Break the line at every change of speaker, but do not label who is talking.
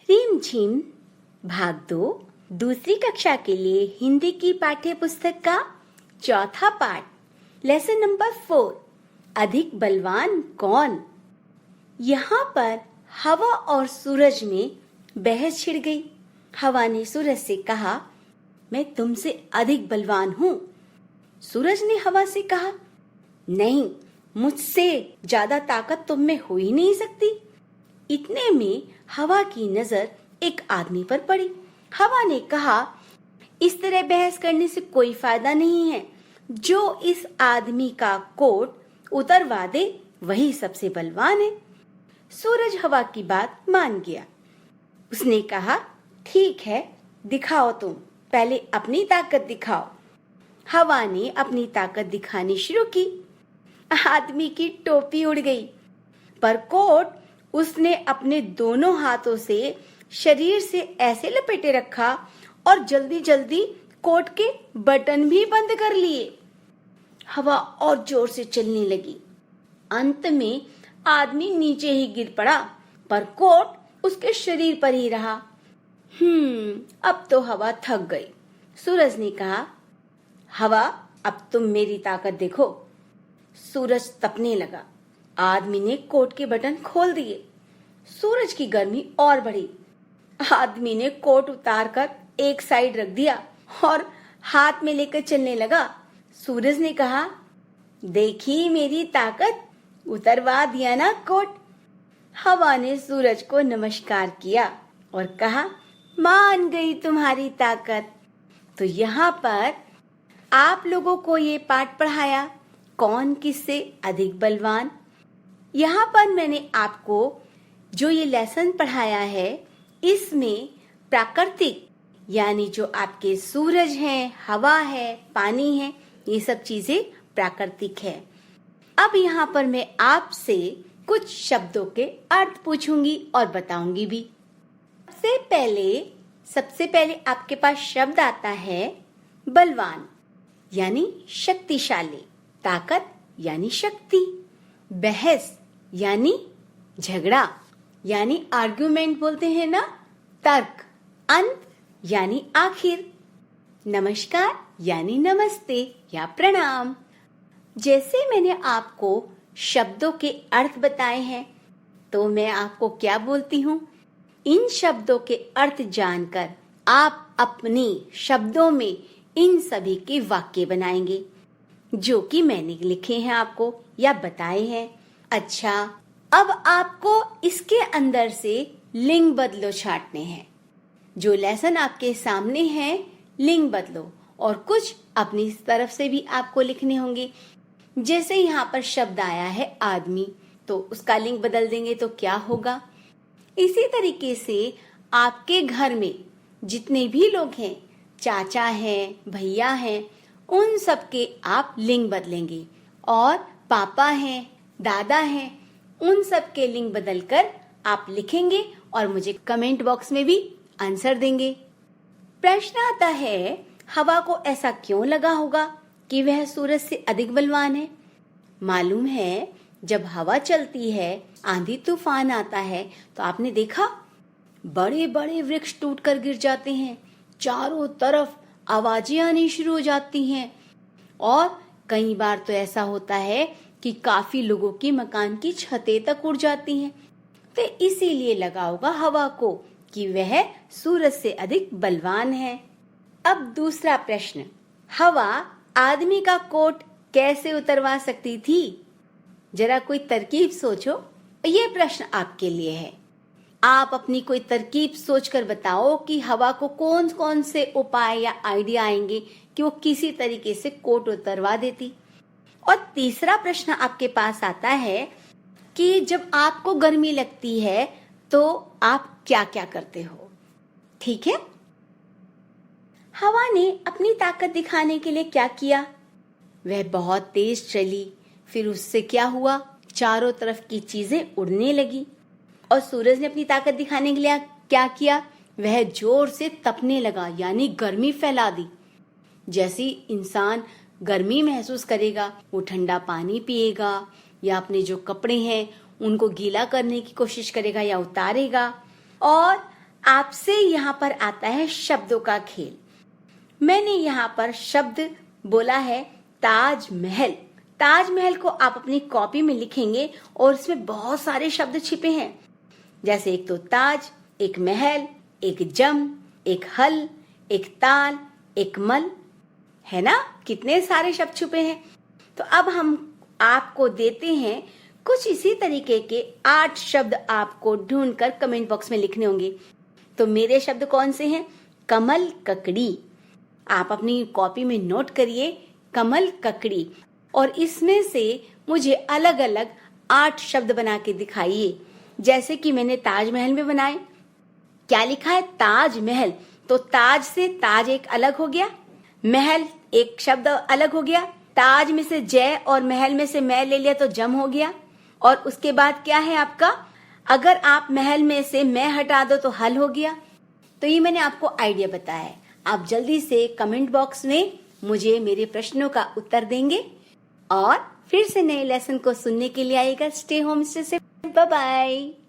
रीम झीम भाग 2 दूसरी कक्षा के लिए हिंदी की पाठ्य पुस्तक का चौथा पाठ लेसन नंबर 4 अधिक बलवान कौन। यहाँ पर हवा और सूरज में बहस छिड़ गई। हवा ने सूरज से कहा, मैं तुमसे अधिक बलवान हूँ। सूरज ने हवा से कहा, नहीं, मुझसे ज्यादा ताकत तुम में हो ही नहीं सकती। इतने में हवा की नजर एक आदमी पर पड़ी। हवा ने कहा, इस तरह बहस करने से कोई फायदा नहीं है। जो इस आदमी का कोट उतरवा दे वही सबसे बलवान है। सूरज हवा की बात मान गया। उसने कहा, ठीक है, दिखाओ, तुम पहले अपनी ताकत दिखाओ। हवा ने अपनी ताकत दिखानी शुरू की। आदमी की टोपी उड़ गई, पर कोट उसने अपने दोनों हाथों से शरीर से ऐसे लपेटे रखा और जल्दी जल्दी कोट के बटन भी बंद कर लिए। हवा और जोर से चलने लगी। अंत में आदमी नीचे ही गिर पड़ा, पर कोट उसके शरीर पर ही रहा। अब तो हवा थक गई। सूरज ने कहा, हवा, अब तुम मेरी ताकत देखो। सूरज तपने लगा। आदमी ने कोट के बटन खोल दिए। सूरज की गर्मी और बढ़ी। आदमी ने कोट उतारकर एक साइड रख दिया और हाथ में लेकर चलने लगा। सूरज ने कहा, देखी मेरी ताकत, उतरवा दिया ना कोट। हवा ने सूरज को नमस्कार किया और कहा, मान गई तुम्हारी ताकत। तो यहाँ पर आप लोगों को ये पाठ पढ़ाया, कौन किससे अधिक बलवान। यहाँ पर मैंने आपको जो ये लेसन पढ़ाया है, इसमें प्राकृतिक यानी जो आपके सूरज हैं, हवा है, पानी है, ये सब चीजें प्राकृतिक है। अब यहाँ पर मैं आपसे कुछ शब्दों के अर्थ पूछूंगी और बताऊंगी भी। सबसे पहले आपके पास शब्द आता है बलवान यानी शक्तिशाली, ताकत यानी शक्ति, बहस यानी झगड़ा यानी आर्गुमेंट बोलते हैं ना, तर्क, अंत यानी आखिर, नमस्कार यानी नमस्ते या प्रणाम। जैसे मैंने आपको शब्दों के अर्थ बताए हैं, तो मैं आपको क्या बोलती हूँ, इन शब्दों के अर्थ जानकर आप अपने शब्दों में इन सभी के वाक्य बनाएंगे जो कि मैंने लिखे हैं आपको या बताए हैं। अच्छा, अब आपको इसके अंदर से लिंग बदलो छांटने हैं। जो लेसन आपके सामने है, लिंग बदलो और कुछ अपनी तरफ से भी आपको लिखने होंगे। जैसे यहाँ पर शब्द आया है आदमी, तो उसका लिंग बदल देंगे तो क्या होगा। इसी तरीके से आपके घर में जितने भी लोग हैं, चाचा हैं, भैया हैं, उन सब के आप लिंग बदलेंगे और पापा हैं, दादा हैं, उन सब के लिंग बदलकर आप लिखेंगे और मुझे कमेंट बॉक्स में भी आंसर देंगे। प्रश्न आता है, हवा को ऐसा क्यों लगा होगा कि वह सूरज से अधिक बलवान है। मालूम है, जब हवा चलती है, आंधी तूफान आता है, तो आपने देखा बड़े बड़े वृक्ष टूटकर गिर जाते हैं, चारों तरफ आवाजें आनी शुरू हो जाती हैं और कई बार तो ऐसा होता है कि काफी लोगों की मकान की छतें तक उड़ जाती हैं। तो इसीलिए लगा होगा हवा को कि वह सूरज से अधिक बलवान है। अब दूसरा प्रश्न, हवा आदमी का कोट कैसे उतरवा सकती थी। जरा कोई तरकीब सोचो। ये प्रश्न आपके लिए है। आप अपनी कोई तरकीब सोचकर बताओ कि हवा को कौन कौन से उपाय या आइडिया आएंगे कि वो किसी तरीके से कोट उतरवा देती। और तीसरा प्रश्न आपके पास आता है कि जब आपको गर्मी लगती है तो आप क्या क्या करते हो। ठीक है, हवा ने अपनी ताकत दिखाने के लिए क्या किया, वह बहुत तेज चली। फिर उससे क्या हुआ, चारों तरफ की चीजें उड़ने लगी। और सूरज ने अपनी ताकत दिखाने के लिए क्या किया, वह जोर से तपने लगा यानी गर्मी फैला दी। जैसे इंसान गर्मी महसूस करेगा, वो ठंडा पानी पिएगा या अपने जो कपड़े हैं उनको गीला करने की कोशिश करेगा या उतारेगा। और आपसे यहाँ पर आता है शब्दों का खेल। मैंने यहाँ पर शब्द बोला है ताजमहल। ताजमहल को आप अपनी कॉपी में लिखेंगे और इसमें बहुत सारे शब्द छिपे हैं, जैसे एक तो ताज, एक महल, एक जम, एक हल, एक ताल, एक मल, है ना? कितने सारे शब्द छुपे हैं। तो अब हम आपको देते हैं कुछ इसी तरीके के 8 शब्द आपको ढूंढकर कमेंट बॉक्स में लिखने होंगे। तो मेरे शब्द कौन से हैं? कमल ककड़ी। आप अपनी कॉपी में नोट करिए कमल ककड़ी, और इसमें से मुझे अलग अलग 8 शब्द बना के दिखाइए। जैसे कि मैंने ताजमहल में बनाए, क्या लिखा है? ताजमहल। तो ताज से ताज एक अलग हो गया, महल एक शब्द अलग हो गया, ताज में से जय और महल में से मैं ले लिया तो जम हो गया। और उसके बाद क्या है आपका? अगर आप महल में से मैं हटा दो तो हल हो गया। तो ये मैंने आपको आइडिया बताया है। आप जल्दी से कमेंट बॉक्स में मुझे मेरे प्रश्नों का उत्तर देंगे और फिर से नए लेसन को सुनने के लिए आइएगा। स्टे होम से बाय बाय।